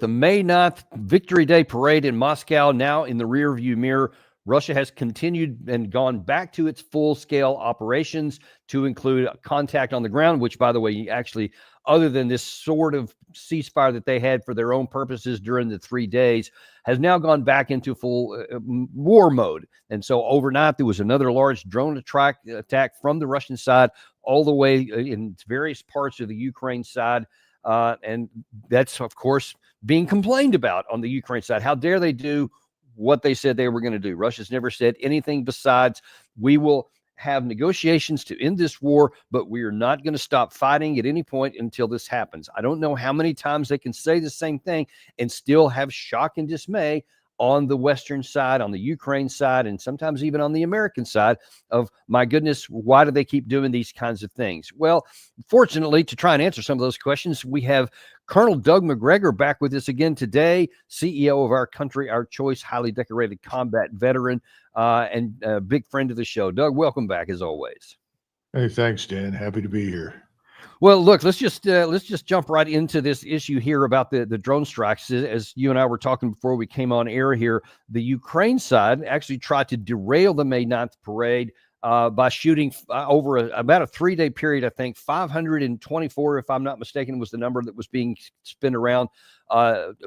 The May 9th Victory Day parade in Moscow now in the rearview mirror. Russia has continued and gone back to its full-scale operations to include contact on the ground, which, by the way, actually, other than this sort of ceasefire that they had for their own purposes during the 3 days, has now gone back into full war mode. And so overnight, there was another large drone attack from the Russian side all the way in various parts of the Ukraine side. And that's, of course, being complained about on the Ukraine side. How dare they do what they said they were going to do? Russia's never said anything besides, we will have negotiations to end this war, but we are not going to stop fighting at any point until this happens. I don't know how many times they can say the same thing and still have shock and dismay on the Western side, on the Ukraine side, and sometimes even on the American side of, my goodness, why do they keep doing these kinds of things? Well, fortunately, to try and answer some of those questions, we have Colonel Doug McGregor back with us again today, CEO of Our Country, Our Choice, highly decorated combat veteran, and a big friend of the show. Doug, welcome back as always. Hey, thanks, Dan. Happy to be here. Well, look, let's just jump right into this issue here about the drone strikes. As you and I were talking before we came on air here, the Ukraine side actually tried to derail the May 9th parade by shooting over about a 3-day period. I think 524, if I'm not mistaken, was the number that was being spun around.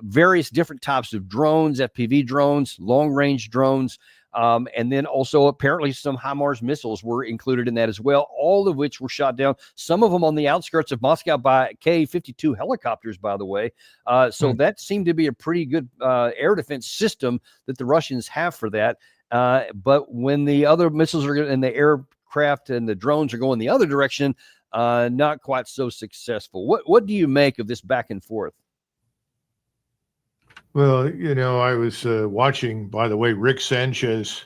Various different types of drones, FPV drones, long-range drones. And then also apparently some HIMARS missiles were included in that as well, all of which were shot down, some of them on the outskirts of Moscow by K-52 helicopters, by the way. So that seemed to be a pretty good air defense system that the Russians have for that. But when the other missiles are and the aircraft and the drones are going the other direction, not quite so successful. What do you make of this back and forth? Well, I was watching, by the way, Rick Sanchez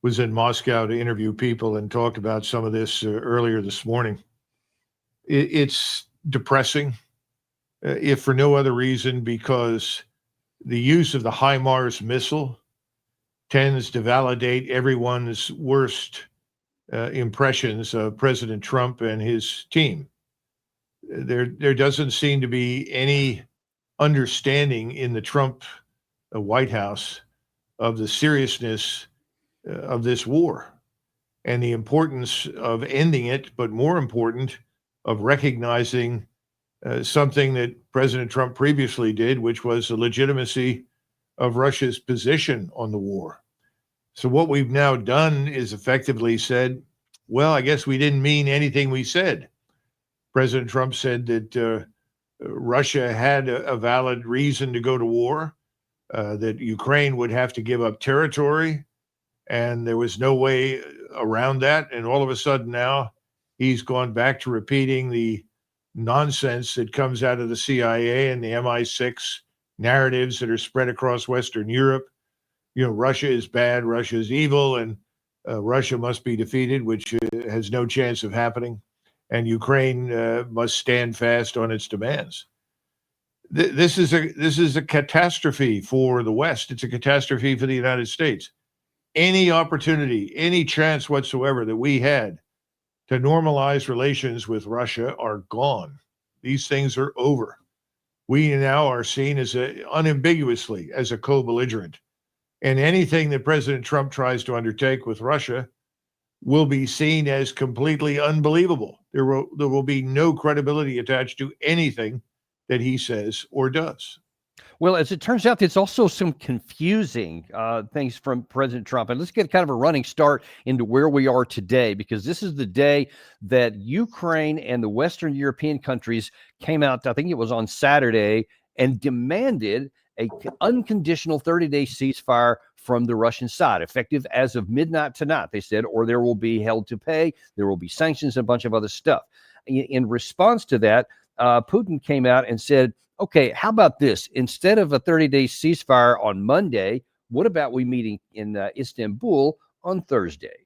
was in Moscow to interview people and talked about some of this earlier this morning. It's depressing, if for no other reason, because the use of the HIMARS missile tends to validate everyone's worst impressions of President Trump and his team. There doesn't seem to be any understanding in the Trump White House of the seriousness of this war and the importance of ending it, but more important, of recognizing something that President Trump previously did, which was the legitimacy of Russia's position on the war. So what we've now done is effectively said, well, I guess we didn't mean anything we said. President Trump said that Russia had a valid reason to go to war, that Ukraine would have to give up territory, and there was no way around that. And all of a sudden now he's gone back to repeating the nonsense that comes out of the CIA and the MI6 narratives that are spread across Western Europe. Russia is bad, Russia is evil, and Russia must be defeated, which has no chance of happening. And Ukraine must stand fast on its demands. This is a catastrophe for the West. It's a catastrophe for the United States. Any opportunity, any chance whatsoever that we had to normalize relations with Russia are gone. These things are over. We now are seen as unambiguously as a co-belligerent. And anything that President Trump tries to undertake with Russia will be seen as completely unbelievable. There will be no credibility attached to anything that he says or does. Well, as it turns out, there's also some confusing things from President Trump. And let's get kind of a running start into where we are today, because this is the day that Ukraine and the Western European countries came out, I think it was on Saturday, and demanded an unconditional 30-day ceasefire from the Russian side, effective as of midnight tonight, they said, or there will be hell to pay, there will be sanctions, and a bunch of other stuff. In response to that, Putin came out and said, okay, how about this? Instead of a 30-day ceasefire on Monday, what about we meeting in Istanbul on Thursday?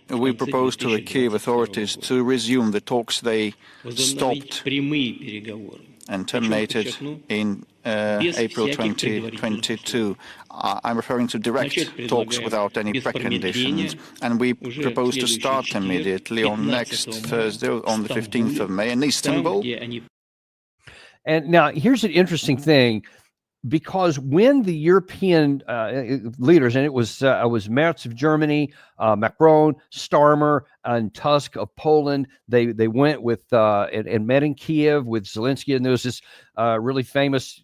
We propose to the Kiev authorities to resume the talks they stopped and terminated in April 2022. I'm referring to direct talks without any preconditions, and we propose to start immediately on next Thursday, on the 15th of May in Istanbul. And now here's an interesting thing. because when the European leaders, and it was Merz of Germany, Macron, Starmer, and Tusk of Poland, they went with and met in Kiev with Zelensky, and there was this really famous,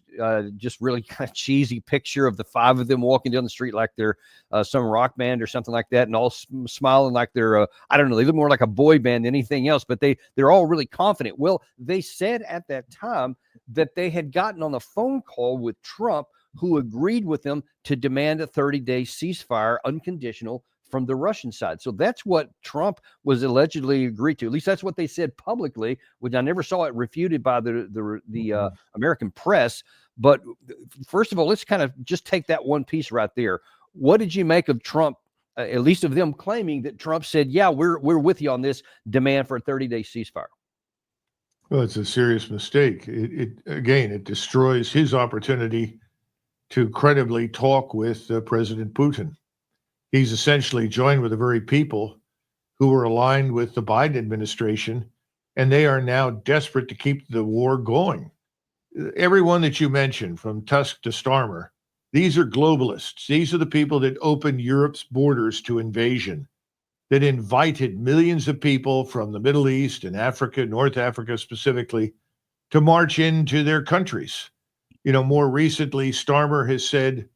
just really kind of cheesy picture of the five of them walking down the street like they're some rock band or something like that, and all smiling like they're I don't know, they look more like a boy band than anything else, but they're all really confident. Well, they said at that time that they had gotten on a phone call with Trump, who agreed with them to demand a 30-day ceasefire, unconditional, from the Russian side. So that's what Trump was allegedly agreed to. At least that's what they said publicly, which I never saw it refuted by the American press. But first of all, let's kind of just take that one piece right there. What did you make of Trump, at least of them claiming that Trump said, yeah, we're with you on this demand for a 30-day ceasefire? Well, it's a serious mistake. It destroys his opportunity to credibly talk with President Putin. He's essentially joined with the very people who were aligned with the Biden administration, and they are now desperate to keep the war going. Everyone that you mentioned, from Tusk to Starmer, these are globalists. These are the people that opened Europe's borders to invasion, that invited millions of people from the Middle East and Africa, North Africa specifically, to march into their countries. You know, more recently, Starmer has said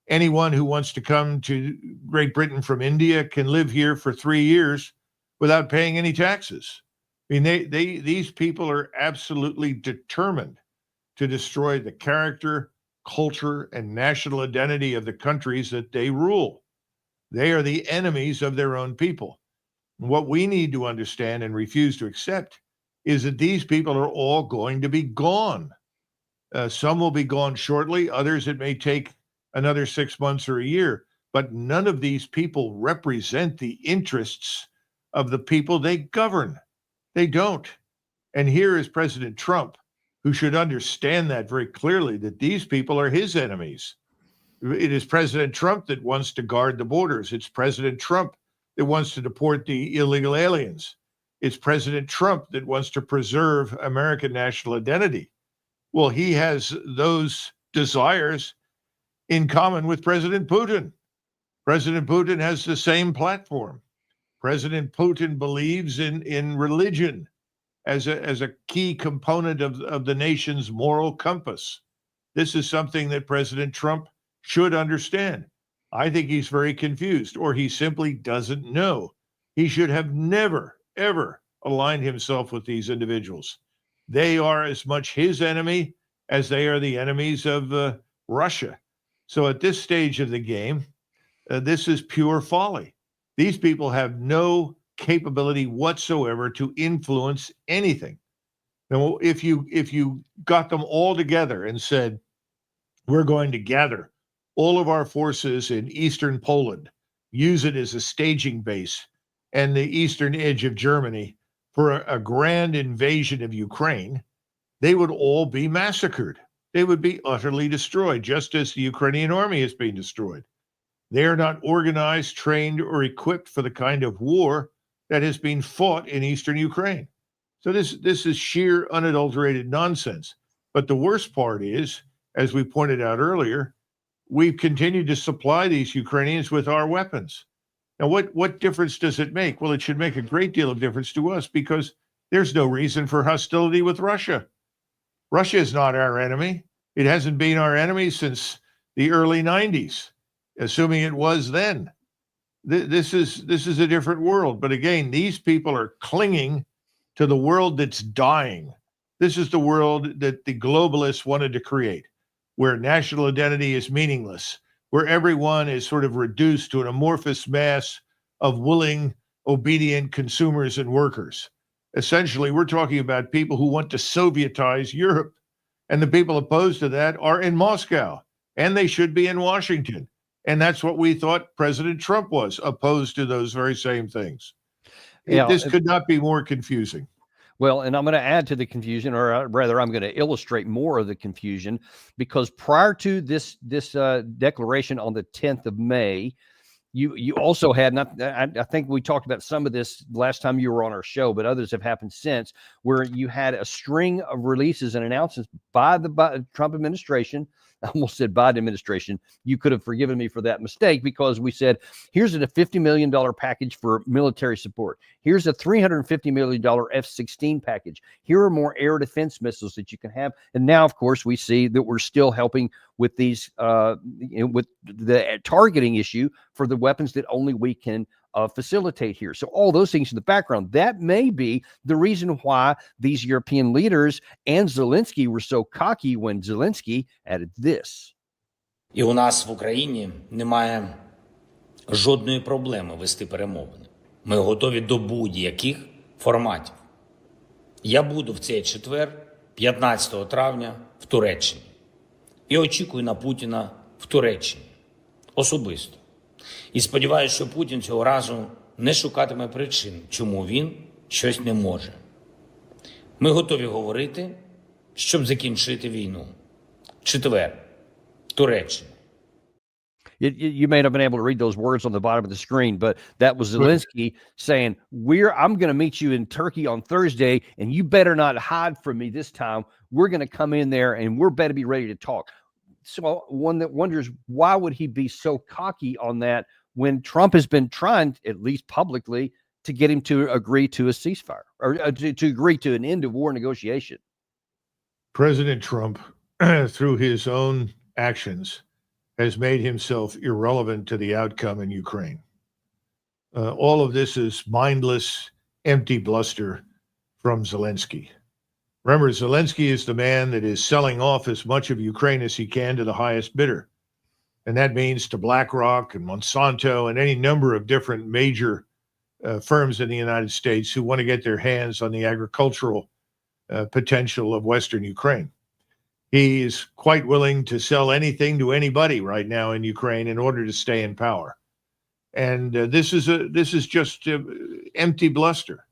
anyone who wants to come to Great Britain from India can live here for 3 years without paying any taxes. I mean, these people are absolutely determined to destroy the character, culture, and national identity of the countries that they rule. They are the enemies of their own people. And what we need to understand and refuse to accept is that these people are all going to be gone. Some will be gone shortly. Others, it may take another 6 months or a year. But none of these people represent the interests of the people they govern. They don't. And here is President Trump, who should understand that very clearly, that these people are his enemies. It is President Trump that wants to guard the borders. It's President Trump that wants to deport the illegal aliens. It's President Trump that wants to preserve American national identity. Well, he has those desires in common with President Putin. President Putin has the same platform. President Putin believes in religion as a key component of the nation's moral compass. This is something that President Trump should understand. I think he's very confused, or he simply doesn't know. He should have never, ever aligned himself with these individuals. They are as much his enemy as they are the enemies of Russia. So at this stage of the game, this is pure folly. These people have no capability whatsoever to influence anything. Now, if you got them all together and said, we're going to gather all of our forces in eastern Poland, use it as a staging base, and the eastern edge of Germany for a grand invasion of Ukraine, they would all be massacred. They would be utterly destroyed, just as the Ukrainian army is being destroyed. They are not organized, trained, or equipped for the kind of war that has been fought in eastern Ukraine. So this is sheer unadulterated nonsense. But the worst part is, as we pointed out earlier, we've continued to supply these Ukrainians with our weapons. Now, what difference does it make? Well, it should make a great deal of difference to us, because there's no reason for hostility with Russia. Russia is not our enemy. It hasn't been our enemy since the early 90s, assuming it was then. This is a different world. But again, these people are clinging to the world that's dying. This is the world that the globalists wanted to create, where national identity is meaningless, where everyone is sort of reduced to an amorphous mass of willing, obedient consumers and workers. Essentially, we're talking about people who want to Sovietize Europe, and the people opposed to that are in Moscow, and they should be in Washington. And that's what we thought President Trump was, opposed to those very same things. This could not be more confusing. Well, and I'm going to add to the confusion, or rather, I'm going to illustrate more of the confusion, because prior to this declaration on the 10th of May, you also had, I think we talked about some of this last time you were on our show, but others have happened since, where you had a string of releases and announcements by the Trump administration I almost said Biden administration, you could have forgiven me for that mistake, because we said, here's a $50 million package for military support. Here's a $350 million F-16 package. Here are more air defense missiles that you can have. And now, of course, we see that we're still helping with these, with the targeting issue for the weapons that only we can facilitate here. So all those things in the background, that may be the reason why these European leaders and Zelensky were so cocky when Zelensky added this. І у нас в Україні немає жодної проблеми вести перемовини. Ми готові до будь-яких форматів. Я буду в цей четвер, 15 травня, в Туреччині. І очікую на Путіна в Туреччині. Особисто. І сподіваюся, що Путін цього разу не шукатиме причин, чому він щось не може. Ми готові говорити, щоб закінчити війну. Четвер. Туреччина. You may not have been able to read those words on the bottom of the screen, but that was Zelensky saying, I'm going to meet you in Turkey on Thursday, and you better not hide from me this time. We're going to come in there, and we're better be ready to talk. So one that wonders, why would he be so cocky on that when Trump has been trying, at least publicly, to get him to agree to a ceasefire, or to agree to an end of war negotiation? President Trump, through his own actions, has made himself irrelevant to the outcome in Ukraine. All of this is mindless, empty bluster from Zelensky. Remember, Zelensky is the man that is selling off as much of Ukraine as he can to the highest bidder. And that means to BlackRock and Monsanto and any number of different major firms in the United States who want to get their hands on the agricultural potential of Western Ukraine. He is quite willing to sell anything to anybody right now in Ukraine in order to stay in power. And this is just empty bluster.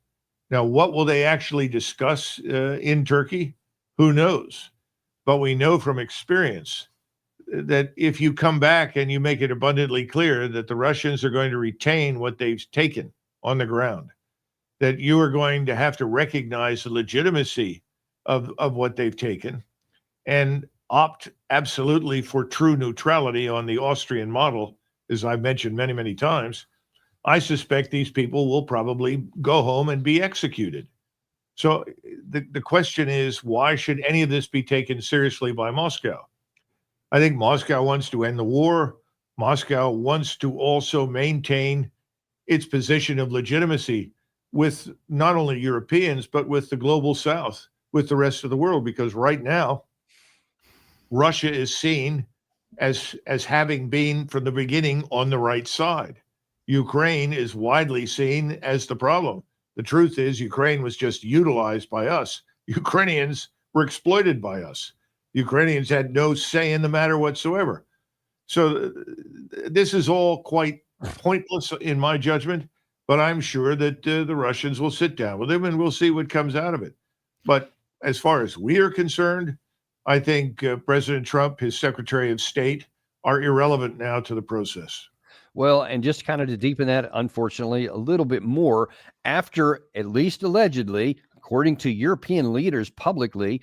Now, what will they actually discuss in Turkey? Who knows? But we know from experience that if you come back and you make it abundantly clear that the Russians are going to retain what they've taken on the ground, that you are going to have to recognize the legitimacy of what they've taken and opt absolutely for true neutrality on the Austrian model, as I've mentioned many, many times, I suspect these people will probably go home and be executed. So the question is, why should any of this be taken seriously by Moscow? I think Moscow wants to end the war. Moscow wants to also maintain its position of legitimacy with not only Europeans, but with the global South, with the rest of the world, because right now, Russia is seen as having been from the beginning on the right side. Ukraine is widely seen as the problem. The truth is Ukraine was just utilized by us. Ukrainians were exploited by us. Ukrainians had no say in the matter whatsoever. So this is all quite pointless in my judgment, but I'm sure that the Russians will sit down with them and we'll see what comes out of it. But as far as we are concerned, I think President Trump, his Secretary of State, are irrelevant now to the process. Well, and just kind of to deepen that, unfortunately, a little bit more, after, at least allegedly, according to European leaders publicly,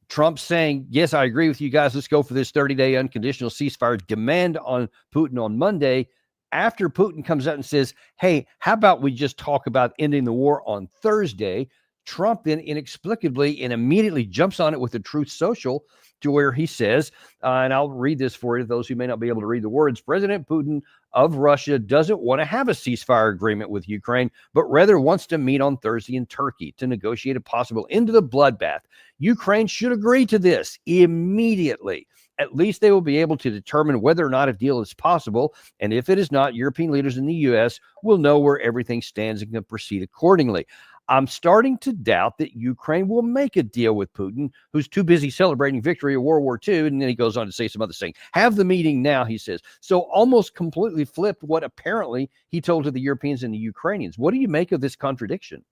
Trump saying, yes, I agree with you guys, let's go for this 30-day unconditional ceasefire demand on Putin on Monday. After Putin comes out and says, hey, how about we just talk about ending the war on Thursday? Trump then inexplicably and immediately jumps on it with the Truth Social, to where he says, and I'll read this for you, those who may not be able to read the words, President Putin of Russia doesn't want to have a ceasefire agreement with Ukraine, but rather wants to meet on Thursday in Turkey to negotiate a possible end to the bloodbath. Ukraine should agree to this immediately. At least they will be able to determine whether or not a deal is possible. And if it is not, European leaders in the U.S. will know where everything stands and can proceed accordingly. I'm starting to doubt that Ukraine will make a deal with Putin, who's too busy celebrating victory in World War II. And then he goes on to say some other thing. Have the meeting now, he says. So almost completely flipped what apparently he told to the Europeans and the Ukrainians. What do you make of this contradiction?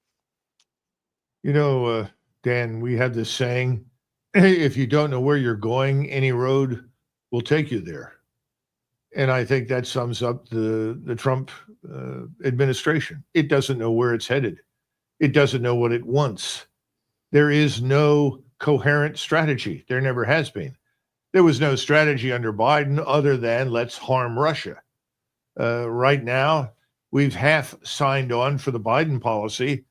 You know, Dan, we have this saying, if you don't know where you're going, any road will take you there. And I think that sums up the Trump administration. It doesn't know where it's headed. It doesn't know what it wants. There is no coherent strategy. There never has been. There was no strategy under Biden other than let's harm Russia. Right now, we've half signed on for the Biden policy,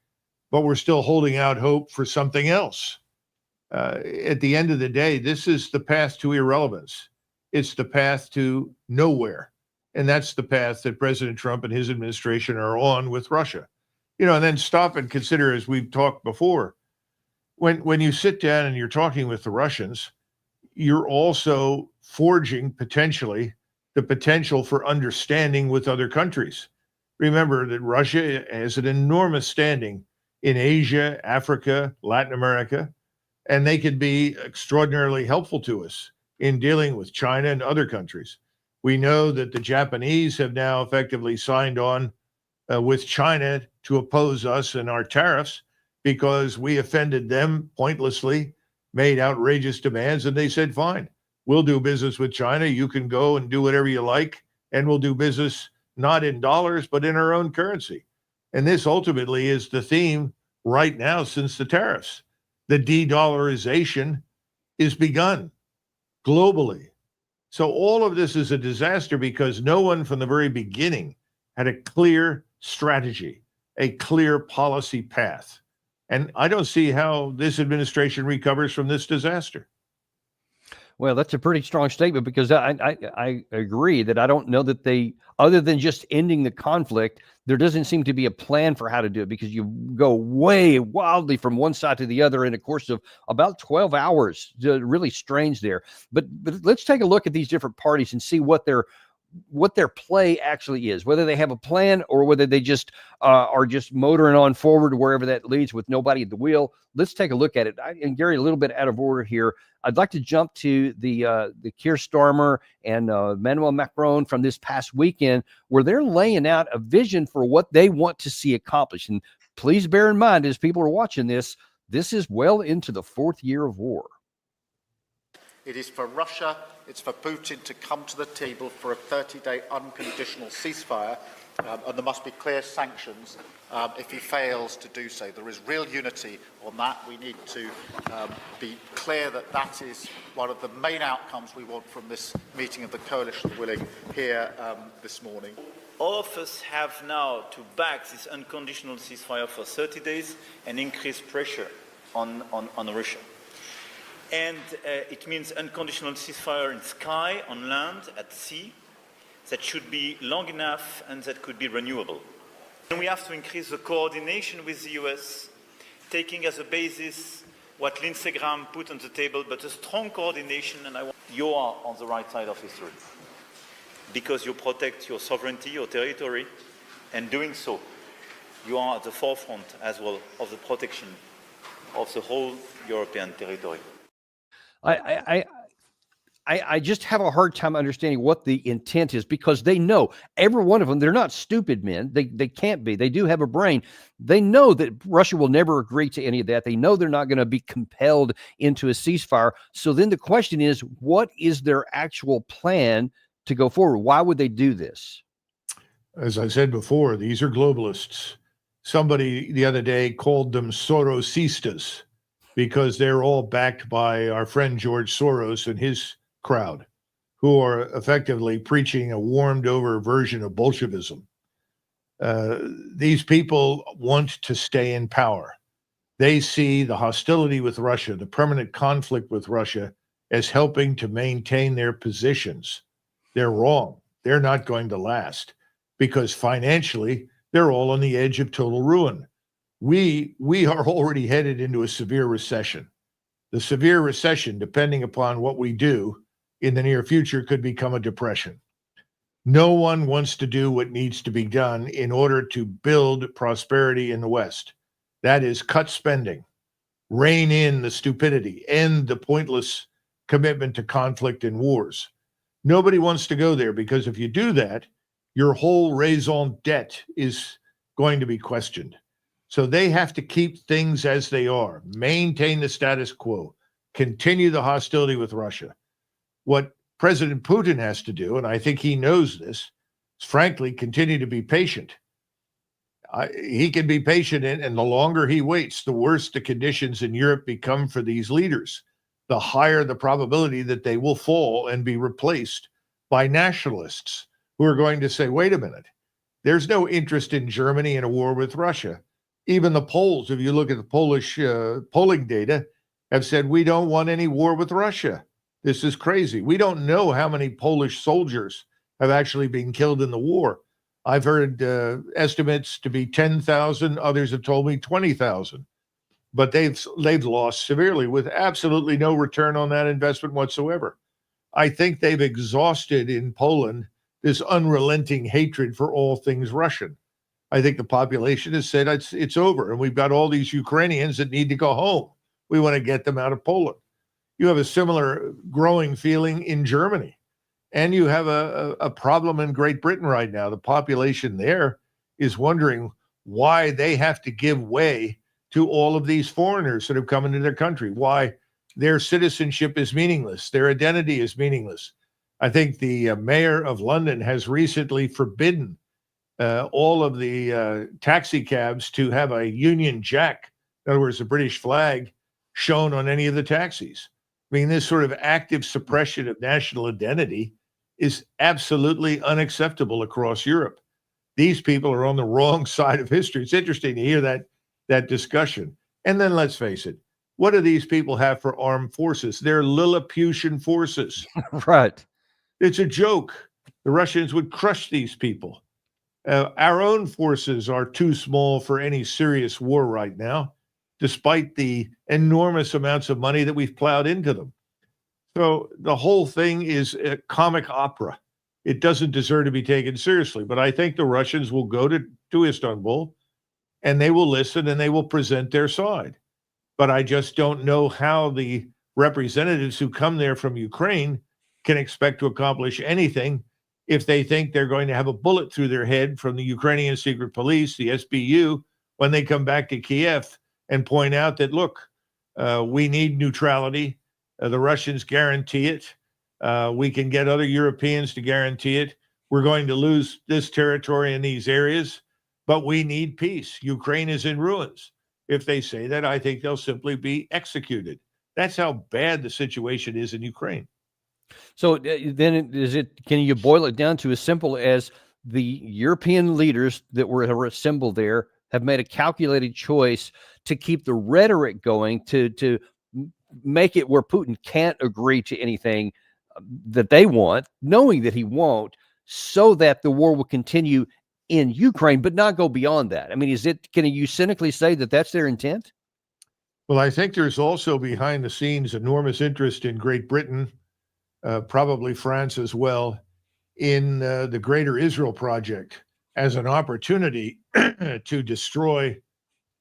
but we're still holding out hope for something else. At the end of the day, this is the path to irrelevance. It's the path to nowhere. And that's the path that President Trump and his administration are on with Russia. And then stop and consider, as we've talked before, when you sit down and you're talking with the Russians, you're also forging potentially the potential for understanding with other countries. Remember that Russia has an enormous standing in Asia, Africa, Latin America, and they could be extraordinarily helpful to us in dealing with China and other countries. We know that the Japanese have now effectively signed on with China to oppose us and our tariffs because we offended them pointlessly, made outrageous demands, and they said, fine, we'll do business with China. You can go and do whatever you like, and we'll do business not in dollars, but in our own currency. And this ultimately is the theme right now since the tariffs. The de-dollarization is begun globally. So all of this is a disaster because no one from the very beginning had a clear strategy, a clear policy path. And I don't see how this administration recovers from this disaster. Well, that's a pretty strong statement because I agree that I don't know that they, other than just ending the conflict, there doesn't seem to be a plan for how to do it because you go way wildly from one side to the other in a course of about 12 hours. Really strange there. But let's take a look at these different parties and see what their play actually is, whether they have a plan or whether they just are just motoring on forward wherever that leads with nobody at the wheel. Let's take a look at it. And Gary, a little bit out of order here. I'd like to jump to the Keir Starmer and Emmanuel Macron from this past weekend, where they're laying out a vision for what they want to see accomplished. And please bear in mind, as people are watching this, this is well into the fourth year of war. It is for Russia, it's for Putin to come to the table for a 30-day unconditional ceasefire, and there must be clear sanctions if he fails to do so. There is real unity on that. We need to be clear that that is one of the main outcomes we want from this meeting of the coalition willing here this morning. All of us have now to back this unconditional ceasefire for 30 days and increase pressure on Russia. And it means unconditional ceasefire in sky, on land, at sea, that should be long enough and that could be renewable. And we have to increase the coordination with the US, taking as a basis what Lindsey Graham put on the table, but a strong coordination, and you are on the right side of history. Because you protect your sovereignty, your territory, and doing so, you are at the forefront as well of the protection of the whole European territory. I just have a hard time understanding what the intent is because they know, every one of them, they're not stupid men. They can't be. They do have a brain. They know that Russia will never agree to any of that. They know they're not going to be compelled into a ceasefire. So then the question is, what is their actual plan to go forward? Why would they do this? As I said before, these are globalists. Somebody the other day called them Sorosistas, because they're all backed by our friend George Soros and his crowd, who are effectively preaching a warmed-over version of Bolshevism. These people want to stay in power. They see the hostility with Russia, the permanent conflict with Russia, as helping to maintain their positions. They're wrong. They're not going to last because financially, they're all on the edge of total ruin. We are already headed into a severe recession. The severe recession, depending upon what we do in the near future, could become a depression. No one wants to do what needs to be done in order to build prosperity in the West. That is, cut spending, rein in the stupidity, end the pointless commitment to conflict and wars. Nobody wants to go there because if you do that, your whole raison d'etre is going to be questioned. So they have to keep things as they are, maintain the status quo, continue the hostility with Russia. What President Putin has to do, and I think he knows this, is frankly continue to be patient. He can be patient, and the longer he waits, the worse the conditions in Europe become for these leaders. the higher the probability that they will fall and be replaced by nationalists who are going to say, wait a minute, there's no interest in Germany in a war with Russia. Even the Poles, if you look at the Polish polling data, have said, we don't want any war with Russia. This is crazy. We don't know how many Polish soldiers have actually been killed in the war. I've heard estimates to be 10,000. Others have told me 20,000. But they've lost severely with absolutely no return on that investment whatsoever. I think they've exhausted in Poland this unrelenting hatred for all things Russian. I think the population has said it's over, and we've got all these Ukrainians that need to go home. We want to get them out of Poland. You have a similar growing feeling in Germany, and you have a problem in Great Britain right now. The population there is wondering why they have to give way to all of these foreigners that have come into their country, why their citizenship is meaningless, their identity is meaningless. I think the mayor of London has recently forbidden all of the taxi cabs to have a Union Jack, in other words, the British flag, shown on any of the taxis. I mean, this sort of active suppression of national identity is absolutely unacceptable across Europe. These people are on the wrong side of history. It's interesting to hear that discussion. And then let's face it, what do these people have for armed forces? They're Lilliputian forces. Right. It's a joke. The Russians would crush these people. Our own forces are too small for any serious war right now, despite the enormous amounts of money that we've plowed into them. So the whole thing is a comic opera. It doesn't deserve to be taken seriously. But I think the Russians will go to Istanbul, and they will listen and they will present their side. But I just don't know how the representatives who come there from Ukraine can expect to accomplish anything if they think they're going to have a bullet through their head from the Ukrainian secret police, the SBU, when they come back to Kiev and point out that, look, we need neutrality. The Russians guarantee it. We can get other Europeans to guarantee it. We're going to lose this territory in these areas, but we need peace. Ukraine is in ruins. If they say that, I think they'll simply be executed. That's how bad the situation is in Ukraine. So then can you boil it down to as simple as the European leaders that were assembled there have made a calculated choice to keep the rhetoric going, to make it where Putin can't agree to anything that they want, knowing that he won't, so that the war will continue in Ukraine, but not go beyond that? I mean, can you cynically say that that's their intent? Well, I think there's also behind the scenes enormous interest in Great Britain, probably France as well, in the Greater Israel Project as an opportunity to destroy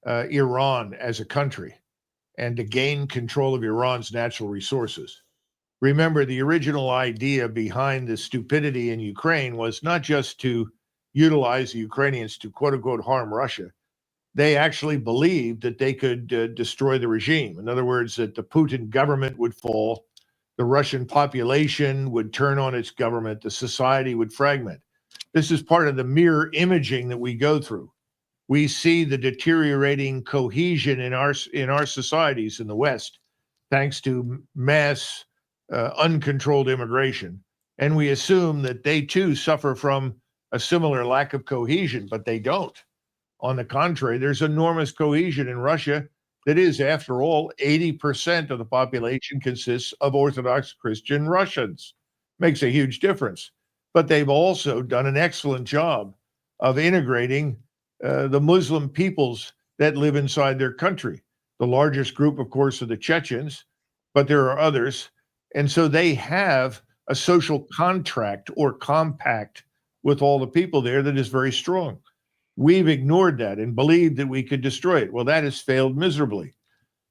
Iran as a country and to gain control of Iran's natural resources. Remember, the original idea behind the stupidity in Ukraine was not just to utilize the Ukrainians to, quote unquote, harm Russia. They actually believed that they could destroy the regime. In other words, that the Putin government would fall, the Russian population would turn on its government, the society would fragment. This is part of the mirror imaging that we go through. We see the deteriorating cohesion in our societies in the West, thanks to mass uncontrolled immigration. And we assume that they too suffer from a similar lack of cohesion, but they don't. On the contrary, there's enormous cohesion in Russia that is, after all, 80% of the population consists of Orthodox Christian Russians. Makes a huge difference. But they've also done an excellent job of integrating the Muslim peoples that live inside their country. The largest group, of course, are the Chechens, but there are others. And so they have a social contract or compact with all the people there that is very strong. We've ignored that and believed that we could destroy it. Well, that has failed miserably.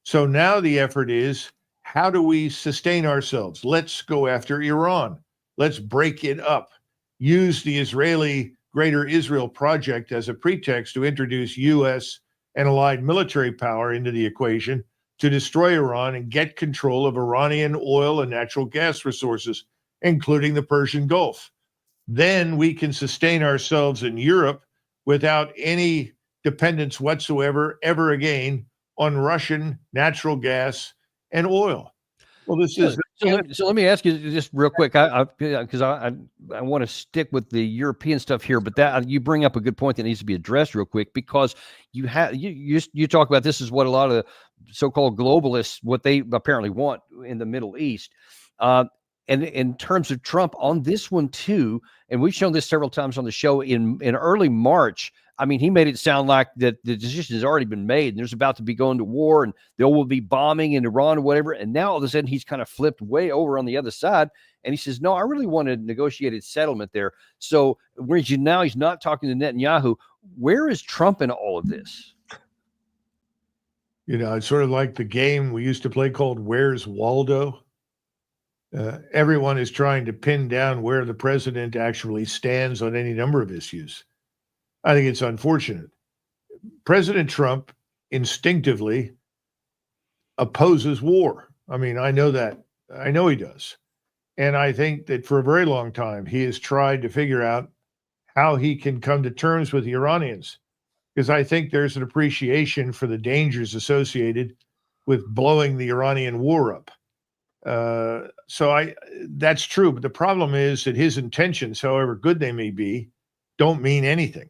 So now the effort is, how do we sustain ourselves? Let's go after Iran. Let's break it up. Use the Israeli Greater Israel Project as a pretext to introduce U.S. and allied military power into the equation to destroy Iran and get control of Iranian oil and natural gas resources, including the Persian Gulf. Then we can sustain ourselves in Europe without any dependence whatsoever, ever again, on Russian natural gas and oil. Well, this is so let me ask you just real quick, because I want to stick with the European stuff here, but that you bring up a good point that needs to be addressed real quick, because you talk about this is what a lot of the so-called globalists, what they apparently want in the Middle East, and in terms of Trump on this one too, and we've shown this several times on the show. In early March, I mean, he made it sound like that the decision has already been made and there's about to be going to war and there will be bombing in Iran or whatever. And now all of a sudden he's kind of flipped way over on the other side. And he says, no, I really want a negotiated settlement there. So whereas now he's not talking to Netanyahu, where is Trump in all of this? You know, it's sort of like the game we used to play called Where's Waldo? Everyone is trying to pin down where the president actually stands on any number of issues. I think it's unfortunate. President Trump instinctively opposes war. I mean, I know that. I know he does. And I think that for a very long time, he has tried to figure out how he can come to terms with the Iranians, because I think there's an appreciation for the dangers associated with blowing the Iranian war up. That's true. But the problem is that his intentions, however good they may be, don't mean anything.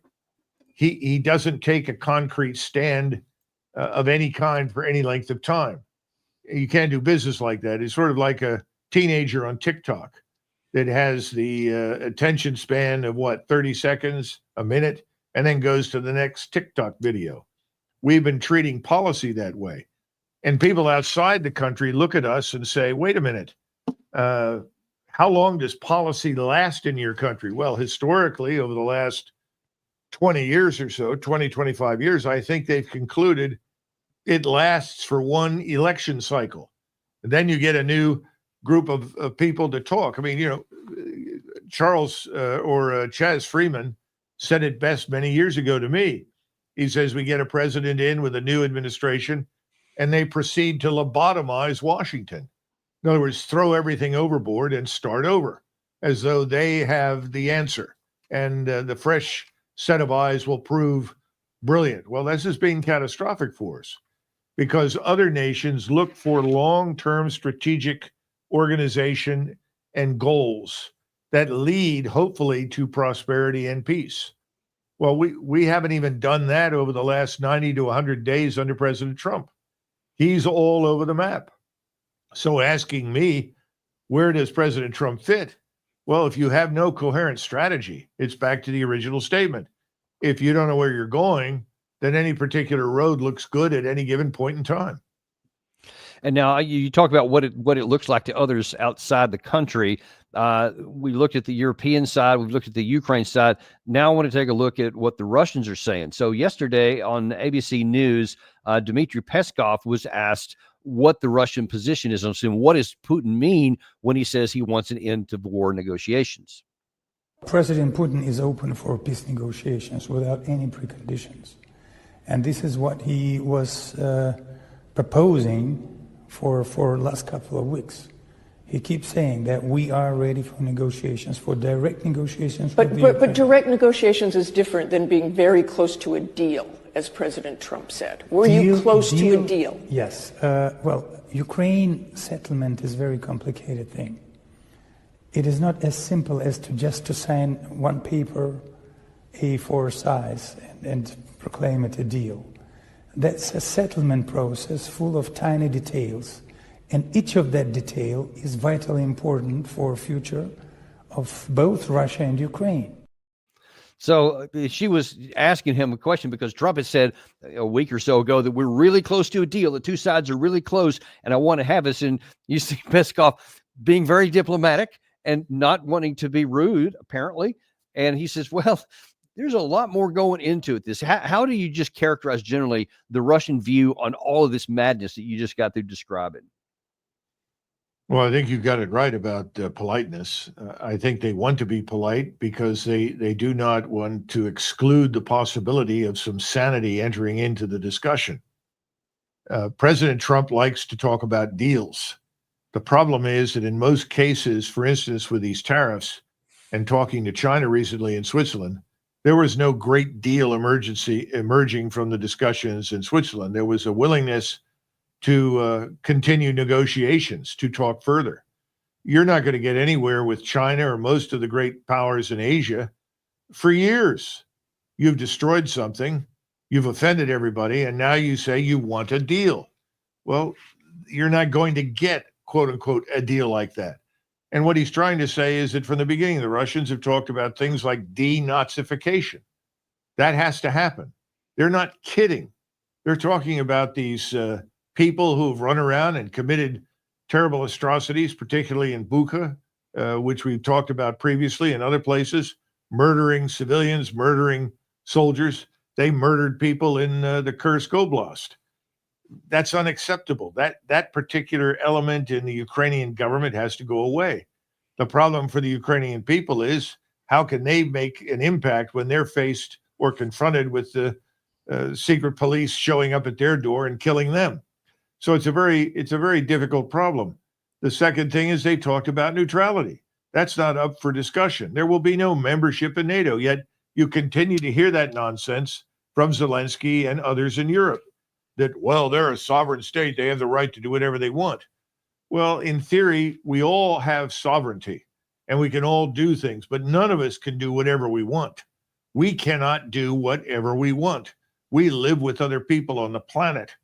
He doesn't take a concrete stand of any kind for any length of time. You can't do business like that. It's sort of like a teenager on TikTok that has the attention span of 30 seconds, a minute, and then goes to the next TikTok video. We've been treating policy that way. And people outside the country look at us and say, wait a minute, how long does policy last in your country? Well, historically, over the last 20 years or so, 20, 25 years, I think they've concluded it lasts for one election cycle. And then you get a new group of people to talk. I mean, you know, Charles or Chaz Freeman said it best many years ago to me. He says we get a president in with a new administration and they proceed to lobotomize Washington. In other words, throw everything overboard and start over as though they have the answer. And the fresh set of eyes will prove brilliant. Well, this is being catastrophic for us because other nations look for long-term strategic organization and goals that lead, hopefully, to prosperity and peace. Well, we haven't even done that over the last 90 to 100 days under President Trump. He's all over the map. So asking me, where does President Trump fit? Well, if you have no coherent strategy, it's back to the original statement. If you don't know where you're going, then any particular road looks good at any given point in time. And now you talk about what it looks like to others outside the country. We looked at the European side. We've looked at the Ukraine side. Now I want to take a look at what the Russians are saying. So yesterday on ABC News, Dmitry Peskov was asked what the Russian position is on this, and what does Putin mean when he says he wants an end to war negotiations? President Putin is open for peace negotiations without any preconditions. And this is what he was proposing for last couple of weeks. He keeps saying that we are ready for negotiations, for direct negotiations. But direct negotiations is different than being very close to a deal, as President Trump said. Were you close to a deal? Yes. Well, Ukraine settlement is a very complicated thing. It is not as simple as to sign one paper, A4 size, and proclaim it a deal. That's a settlement process full of tiny details. And each of that detail is vitally important for the future of both Russia and Ukraine. So she was asking him a question because Trump had said a week or so ago that we're really close to a deal. The two sides are really close, and I want to have this. And you see Peskov being very diplomatic and not wanting to be rude, apparently. And he says, well, there's a lot more going into it. How do you just characterize generally the Russian view on all of this madness that you just got through describing? Well, I think you got it right about politeness. I think they want to be polite because they do not want to exclude the possibility of some sanity entering into the discussion. President Trump likes to talk about deals. The problem is that in most cases, for instance, with these tariffs and talking to China recently in Switzerland, there was no great deal emerging from the discussions in Switzerland. There was a willingness to continue negotiations, to talk further. You're not going to get anywhere with China or most of the great powers in Asia for years. You've destroyed something, you've offended everybody, and now you say you want a deal. Well, you're not going to get, quote unquote, a deal like that. And what he's trying to say is that from the beginning, the Russians have talked about things like denazification. That has to happen. They're not kidding. They're talking about these people who have run around and committed terrible atrocities, particularly in Bucha, which we've talked about previously, and other places, murdering civilians, murdering soldiers. They murdered people in the Kursk Oblast. That's unacceptable. That particular element in the Ukrainian government has to go away. The problem for the Ukrainian people is how can they make an impact when they're faced or confronted with the secret police showing up at their door and killing them? So it's a very difficult problem. The second thing is they talked about neutrality. That's not up for discussion. There will be no membership in NATO, yet you continue to hear that nonsense from Zelensky and others in Europe that, well, they're a sovereign state. They have the right to do whatever they want. Well, in theory, we all have sovereignty and we can all do things, but none of us can do whatever we want. We cannot do whatever we want. We live with other people on the planet.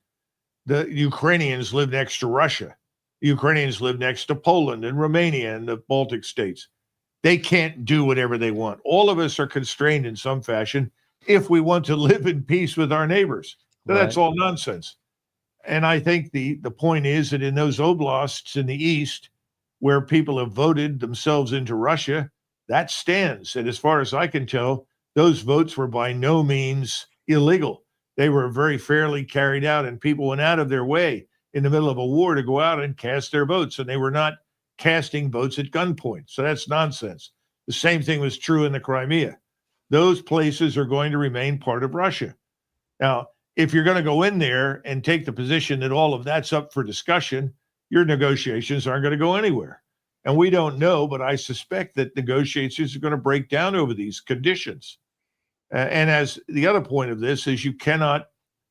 The Ukrainians live next to Russia. The Ukrainians live next to Poland and Romania and the Baltic states. They can't do whatever they want. All of us are constrained in some fashion if we want to live in peace with our neighbors. So that's all nonsense. And I think the point is that in those oblasts in the east, where people have voted themselves into Russia, that stands. And as far as I can tell, those votes were by no means illegal. They were very fairly carried out, and people went out of their way in the middle of a war to go out and cast their votes, and they were not casting votes at gunpoint. So that's nonsense. The same thing was true in the Crimea. Those places are going to remain part of Russia. Now, if you're going to go in there and take the position that all of that's up for discussion, your negotiations aren't going to go anywhere. And we don't know, but I suspect that negotiations are going to break down over these conditions. And as the other point of this is you cannot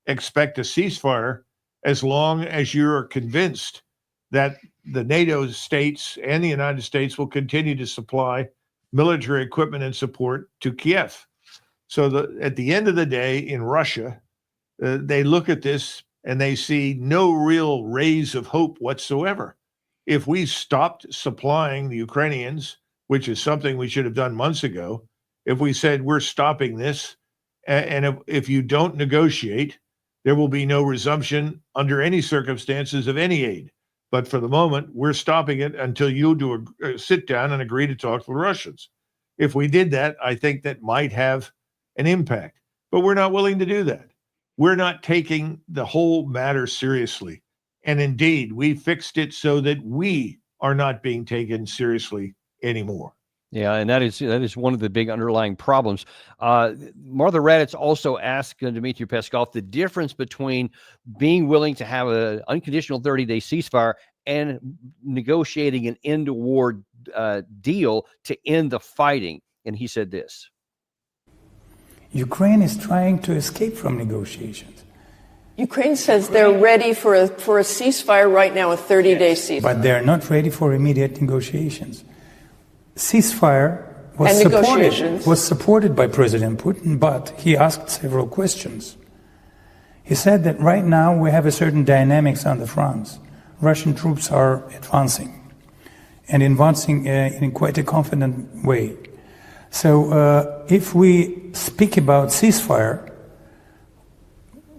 expect a ceasefire as long as you're convinced that the NATO states and the United States will continue to supply military equipment and support to Kiev. So at the end of the day in Russia, they look at this and they see no real rays of hope whatsoever. If we stopped supplying the Ukrainians, which is something we should have done months ago, if we said we're stopping this, and if you don't negotiate, there will be no resumption under any circumstances of any aid. But for the moment, we're stopping it until you do a sit down and agree to talk to the Russians. If we did that, I think that might have an impact. But we're not willing to do that. We're not taking the whole matter seriously. And indeed, we fixed it so that we are not being taken seriously anymore. Yeah, and that is one of the big underlying problems. Martha Raddatz also asked Dmitry Peskov the difference between being willing to have an unconditional 30-day ceasefire and negotiating an end-to-war deal to end the fighting. And he said this. Ukraine is trying to escape from negotiations. Ukraine says they're ready for a ceasefire right now, a 30-day ceasefire. But they're not ready for immediate negotiations. Ceasefire was supported by President Putin, but he asked several questions. He said that right now we have a certain dynamics on the fronts. Russian troops are advancing, and advancing in quite a confident way. So if we speak about ceasefire,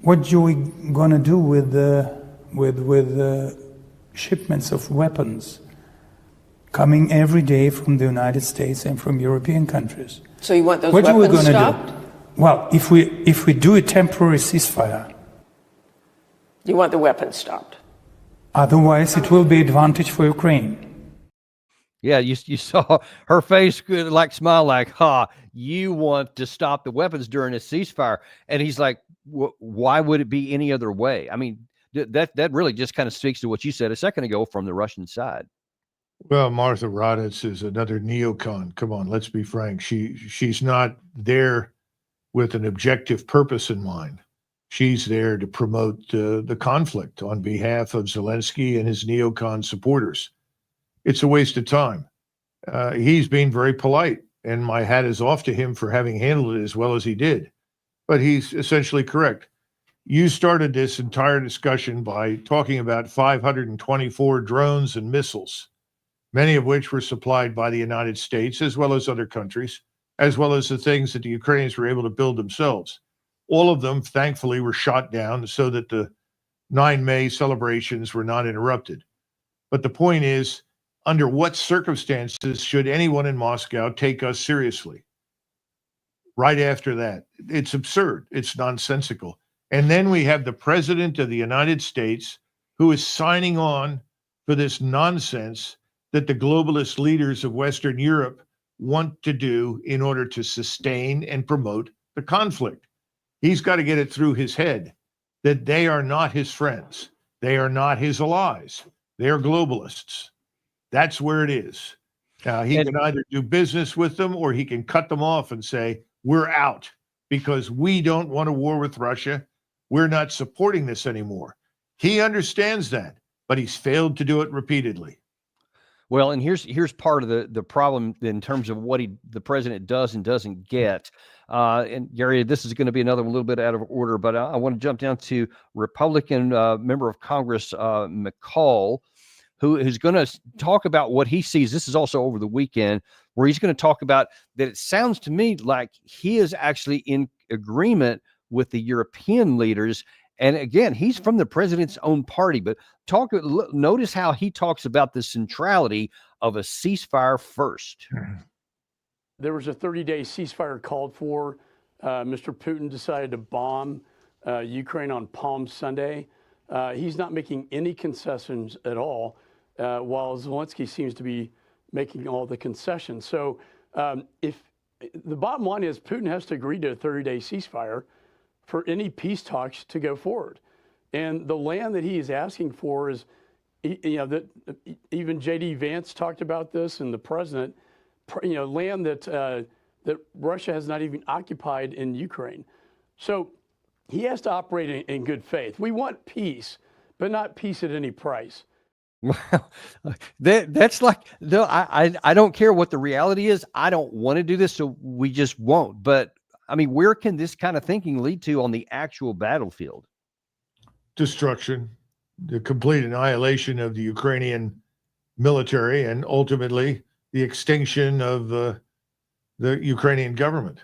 what are we going to do with the shipments of weapons coming every day from the United States and from European countries? So you want those weapons stopped? Do? Well, if we do a temporary ceasefire, you want the weapons stopped. Otherwise, it will be advantage for Ukraine. Yeah, you saw her face like smile like, ha, you want to stop the weapons during a ceasefire. And he's like, why would it be any other way? I mean, that really just kind of speaks to what you said a second ago from the Russian side. Well, Martha Raddatz is another neocon. Come on, let's be frank. She's not there with an objective purpose in mind. She's there to promote the conflict on behalf of Zelensky and his neocon supporters. It's a waste of time. He's being very polite, and my hat is off to him for having handled it as well as he did. But he's essentially correct. You started this entire discussion by talking about 524 drones and missiles, many of which were supplied by the United States as well as other countries, as well as the things that the Ukrainians were able to build themselves. All of them, thankfully, were shot down so that the 9 May celebrations were not interrupted. But the point is, under what circumstances should anyone in Moscow take us seriously? Right after that, it's absurd. It's nonsensical. And then we have the president of the United States who is signing on for this nonsense that the globalist leaders of Western Europe want to do in order to sustain and promote the conflict. He's got to get it through his head that they are not his friends. They are not his allies. They are globalists. That's where it is. Now, he can either do business with them or he can cut them off and say, we're out because we don't want a war with Russia. We're not supporting this anymore. He understands that, but he's failed to do it repeatedly. Well, and here's part of the problem in terms of what the president does and doesn't get. And Gary, this is going to be another little bit out of order, but I want to jump down to Republican member of Congress McCaul, who's going to talk about what he sees. This is also over the weekend, where he's going to talk about that. It sounds to me like he is actually in agreement with the European leaders. And again, he's from the president's own party, but notice how he talks about the centrality of a ceasefire first. There was a 30-day ceasefire called for. Mr. Putin decided to bomb Ukraine on Palm Sunday. He's not making any concessions at all, while Zelensky seems to be making all the concessions. So if the bottom line is Putin has to agree to a 30-day ceasefire for any peace talks to go forward. And the land that he is asking for is, that even J.D. Vance talked about this, and the president, land that Russia has not even occupied in Ukraine. So he has to operate in good faith. We want peace, but not peace at any price. Well, that's like, no, I don't care what the reality is. I don't want to do this, so we just won't. But I mean, where can this kind of thinking lead to on the actual battlefield? Destruction, the complete annihilation of the Ukrainian military, and ultimately the extinction of the Ukrainian government.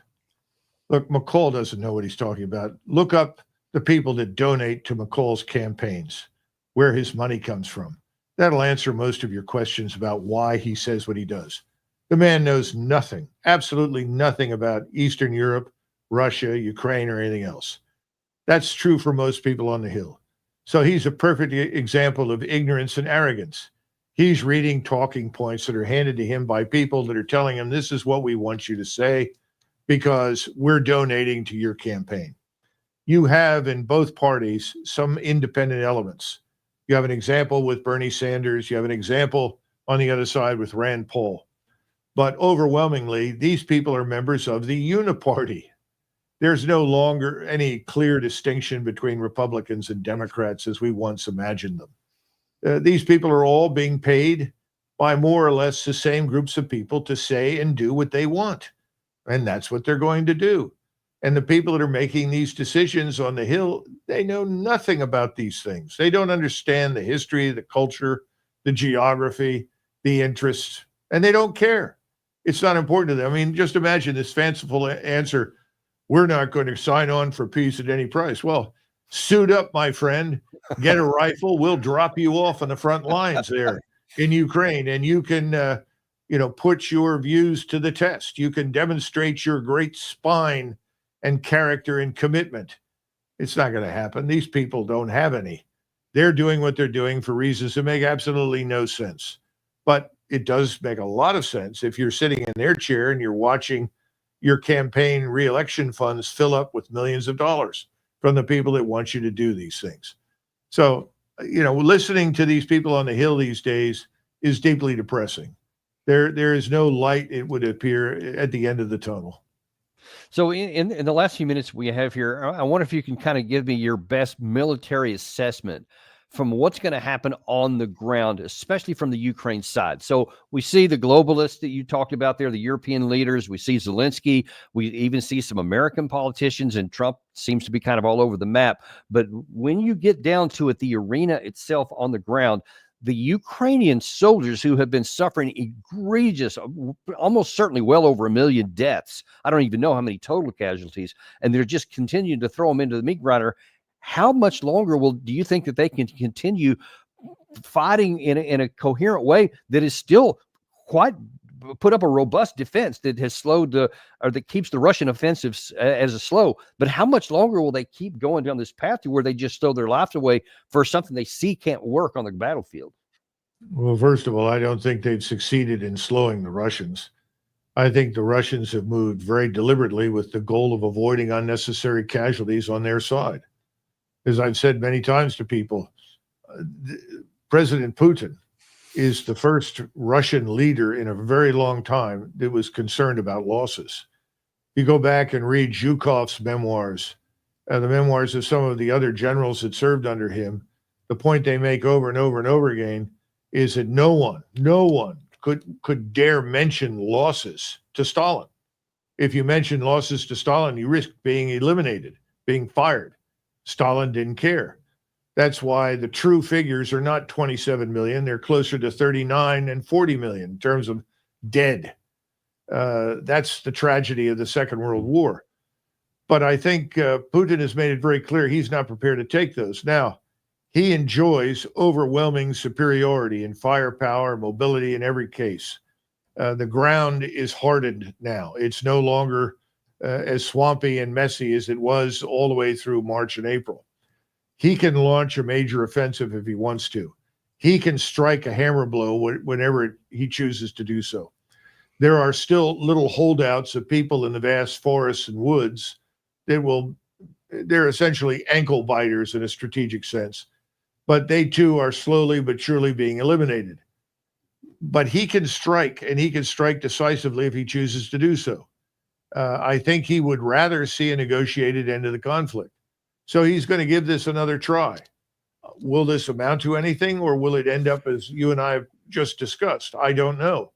Look, McCaul doesn't know what he's talking about. Look up the people that donate to McCaul's campaigns, where his money comes from. That'll answer most of your questions about why he says what he does. The man knows nothing, absolutely nothing about Eastern Europe, Russia, Ukraine, or anything else. That's true for most people on the Hill. So he's a perfect example of ignorance and arrogance. He's reading talking points that are handed to him by people that are telling him, this is what we want you to say because we're donating to your campaign. You have in both parties some independent elements. You have an example with Bernie Sanders. You have an example on the other side with Rand Paul. But overwhelmingly, these people are members of the Uniparty. There's no longer any clear distinction between Republicans and Democrats as we once imagined them. These people are all being paid by more or less the same groups of people to say and do what they want. And that's what they're going to do. And the people that are making these decisions on the Hill, they know nothing about these things. They don't understand the history, the culture, the geography, the interests, and they don't care. It's not important to them. I mean, just imagine this fanciful answer, we're not going to sign on for peace at any price. Well, suit up, my friend, get a rifle. We'll drop you off on the front lines there in Ukraine, and you can, put your views to the test. You can demonstrate your great spine and character and commitment. It's not going to happen. These people don't have any. They're doing what they're doing for reasons that make absolutely no sense. But it does make a lot of sense if you're sitting in their chair and you're watching your campaign re-election funds fill up with millions of dollars from the people that want you to do these things. So, listening to these people on the Hill these days is deeply depressing. There is no light, it would appear, at the end of the tunnel. So in the last few minutes we have here, I wonder if you can kind of give me your best military assessment from what's going to happen on the ground, especially from the Ukraine side. So we see the globalists that you talked about there, the European leaders. We see Zelensky. We even see some American politicians, and Trump seems to be kind of all over the map. But when you get down to it, the arena itself on the ground, the Ukrainian soldiers who have been suffering egregious, almost certainly well over 1 million deaths. I don't even know how many total casualties, and they're just continuing to throw them into the meat grinder. How much longer do you think that they can continue fighting in a coherent way that is still quite put up a robust defense that has slowed or that keeps the Russian offensive as a slow? But how much longer will they keep going down this path to where they just throw their lives away for something they see can't work on the battlefield? Well, first of all, I don't think they've succeeded in slowing the Russians. I think the Russians have moved very deliberately with the goal of avoiding unnecessary casualties on their side. As I've said many times to people, President Putin is the first Russian leader in a very long time that was concerned about losses. You go back and read Zhukov's memoirs, the memoirs of some of the other generals that served under him. The point they make over and over and over again is that no one could dare mention losses to Stalin. If you mention losses to Stalin, you risk being eliminated, being fired. Stalin didn't care. That's why the true figures are not 27 million. They're closer to 39 and 40 million in terms of dead. That's the tragedy of the Second World War. But I think Putin has made it very clear he's not prepared to take those. Now, he enjoys overwhelming superiority in firepower, mobility in every case. The ground is hardened now. It's no longer as swampy and messy as it was all the way through March and April. He can launch a major offensive if he wants to. He can strike a hammer blow whenever he chooses to do so. There are still little holdouts of people in the vast forests and woods that they're essentially ankle biters in a strategic sense, but they too are slowly but surely being eliminated. But he can strike, and he can strike decisively if he chooses to do so. I think he would rather see a negotiated end of the conflict. So he's going to give this another try. Will this amount to anything, or will it end up as you and I have just discussed? I don't know.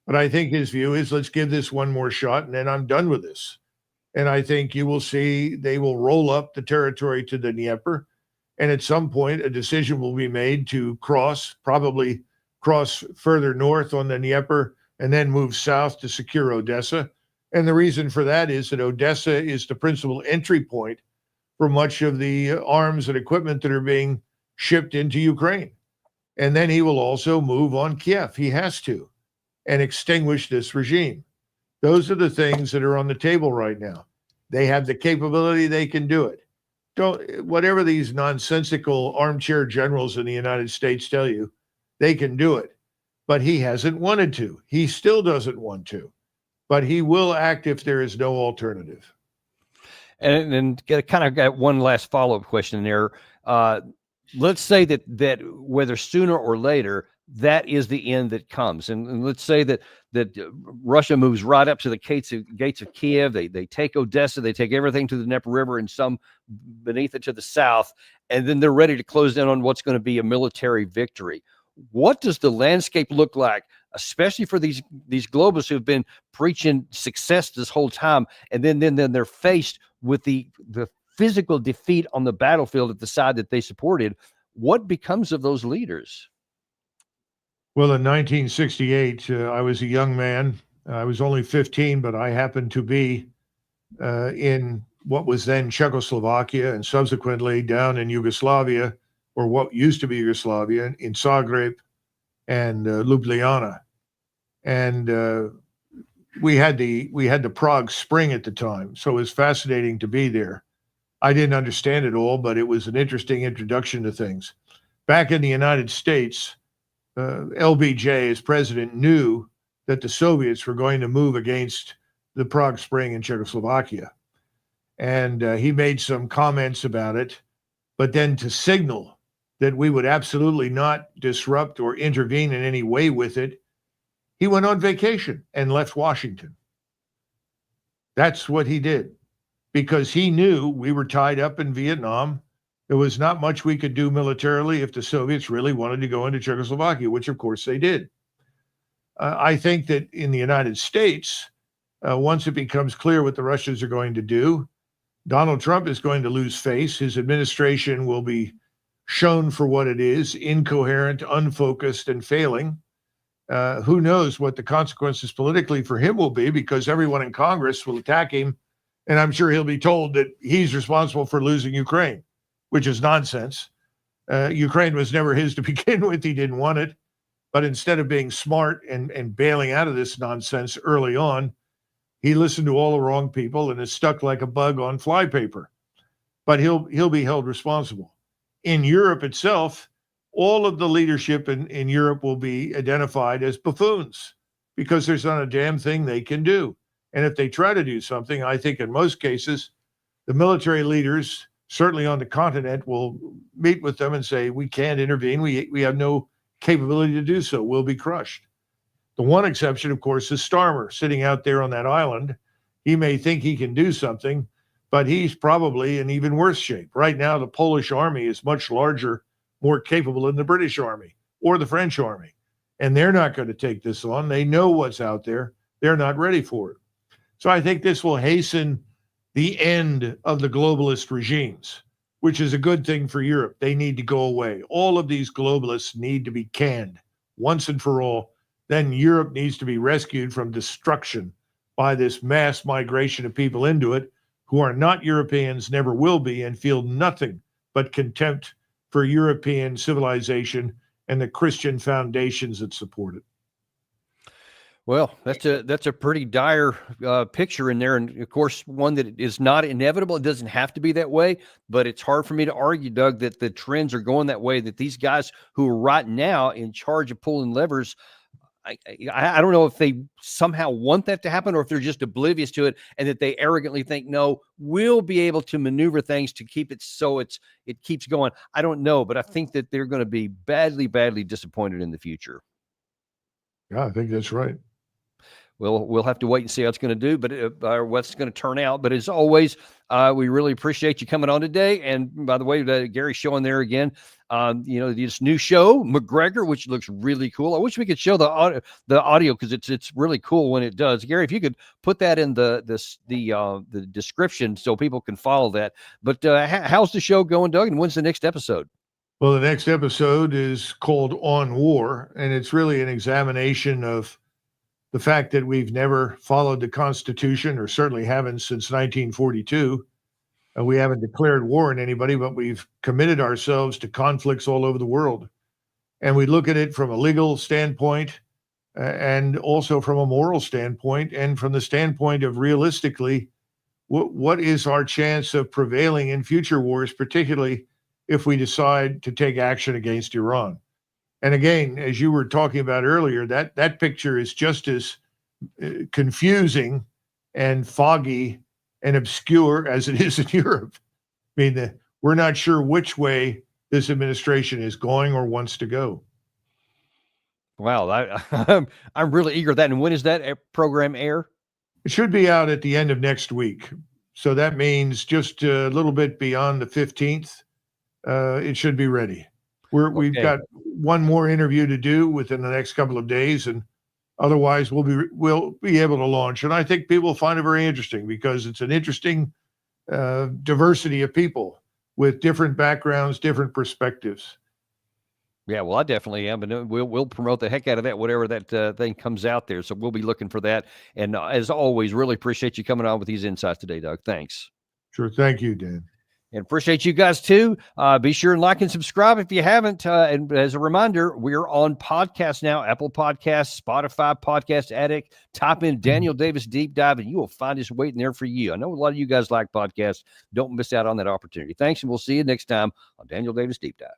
But I think his view is, let's give this one more shot, and then I'm done with this. And I think you will see they will roll up the territory to the Dnieper, and at some point a decision will be made to probably cross further north on the Dnieper, and then move south to secure Odessa. And the reason for that is that Odessa is the principal entry point for much of the arms and equipment that are being shipped into Ukraine. And then he will also move on Kiev. He has to, and extinguish this regime. Those are the things that are on the table right now. They have the capability, they can do it. Whatever these nonsensical armchair generals in the United States tell you, they can do it. But he hasn't wanted to. He still doesn't want to. But he will act if there is no alternative. And kind of got one last follow-up question there. Let's say that whether sooner or later, that is the end that comes. And let's say that Russia moves right up to the gates of Kiev. They take Odessa. They take everything to the Dnieper River and some beneath it to the south. And then they're ready to close down on what's going to be a military victory. What does the landscape look like, especially for these globalists who have been preaching success this whole time, and then they're faced with the physical defeat on the battlefield at the side that they supported? What becomes of those leaders? Well, in 1968, I was a young man. I was only 15, but I happened to be in what was then Czechoslovakia, and subsequently down in Yugoslavia, or what used to be Yugoslavia, in Zagreb and Ljubljana. And we had the Prague Spring at the time, so it was fascinating to be there. I didn't understand it all, but it was an interesting introduction to things. Back in the United States, LBJ, as president, knew that the Soviets were going to move against the Prague Spring in Czechoslovakia. And he made some comments about it, but then to signal that we would absolutely not disrupt or intervene in any way with it, he went on vacation and left Washington. That's what he did, because he knew we were tied up in Vietnam. There was not much we could do militarily if the Soviets really wanted to go into Czechoslovakia, which of course they did. I think that in the United States, once it becomes clear what the Russians are going to do, Donald Trump is going to lose face. His administration will be shown for what it is, incoherent, unfocused, and failing. Who knows what the consequences politically for him will be, because everyone in Congress will attack him. And I'm sure he'll be told that he's responsible for losing Ukraine, which is nonsense. Ukraine was never his to begin with. He didn't want it. But instead of being smart and bailing out of this nonsense early on, he listened to all the wrong people and is stuck like a bug on flypaper. But he'll be held responsible. In Europe itself, all of the leadership in Europe will be identified as buffoons, because there's not a damn thing they can do. And if they try to do something, I think in most cases, the military leaders, certainly on the continent, will meet with them and say, we can't intervene. We have no capability to do so. We'll be crushed. The one exception, of course, is Starmer sitting out there on that island. He may think he can do something, but he's probably in even worse shape. Right now, the Polish army is much larger, more capable than the British army or the French army. And they're not going to take this on. They know what's out there. They're not ready for it. So I think this will hasten the end of the globalist regimes, which is a good thing for Europe. They need to go away. All of these globalists need to be canned once and for all. Then Europe needs to be rescued from destruction by this mass migration of people into it who are not Europeans, never will be, and feel nothing but contempt for European civilization and the Christian foundations that support it. Well, that's a pretty dire picture in there, and of course, one that is not inevitable. It doesn't have to be that way, but it's hard for me to argue, Doug, that the trends are going that way. That these guys who are right now in charge of pulling levers, I don't know if they somehow want that to happen, or if they're just oblivious to it, and that they arrogantly think, no, we'll be able to maneuver things to keep it so it keeps going. I don't know, but I think that they're going to be badly, badly disappointed in the future. Yeah, I think that's right. We'll have to wait and see how it's going to do, but what's going to turn out. But as always, we really appreciate you coming on today. And by the way, Gary's showing there again, this new show, McGregor, which looks really cool. I wish we could show the audio because it's really cool when it does. Gary, if you could put that in the description so people can follow that. But how's the show going, Doug? And when's the next episode? Well, the next episode is called On War, and it's really an examination of the fact that we've never followed the Constitution, or certainly haven't since 1942. We haven't declared war on anybody, but we've committed ourselves to conflicts all over the world. And we look at it from a legal standpoint and also from a moral standpoint, and from the standpoint of realistically, what is our chance of prevailing in future wars, particularly if we decide to take action against Iran. And again, as you were talking about earlier, that picture is just as confusing and foggy and obscure as it is in Europe. I mean, we're not sure which way this administration is going or wants to go. Wow, I'm really eager for that. And when is that program air? It should be out at the end of next week. So that means just a little bit beyond the 15th, it should be ready. We've got one more interview to do within the next couple of days, and otherwise we'll be able to launch. And I think people will find it very interesting, because it's an interesting diversity of people with different backgrounds, different perspectives. Yeah, well, I definitely am, and we'll promote the heck out of that, whatever that thing comes out there. So we'll be looking for that. And as always, really appreciate you coming on with these insights today, Doug. Thanks. Sure. Thank you, Dan. And appreciate you guys too. Be sure and like and subscribe if you haven't. And as a reminder, we're on podcasts now, Apple Podcasts, Spotify, Podcast Addict. Type in Daniel Davis Deep Dive and you will find us waiting there for you. I know a lot of you guys like podcasts. Don't miss out on that opportunity. Thanks, and we'll see you next time on Daniel Davis Deep Dive.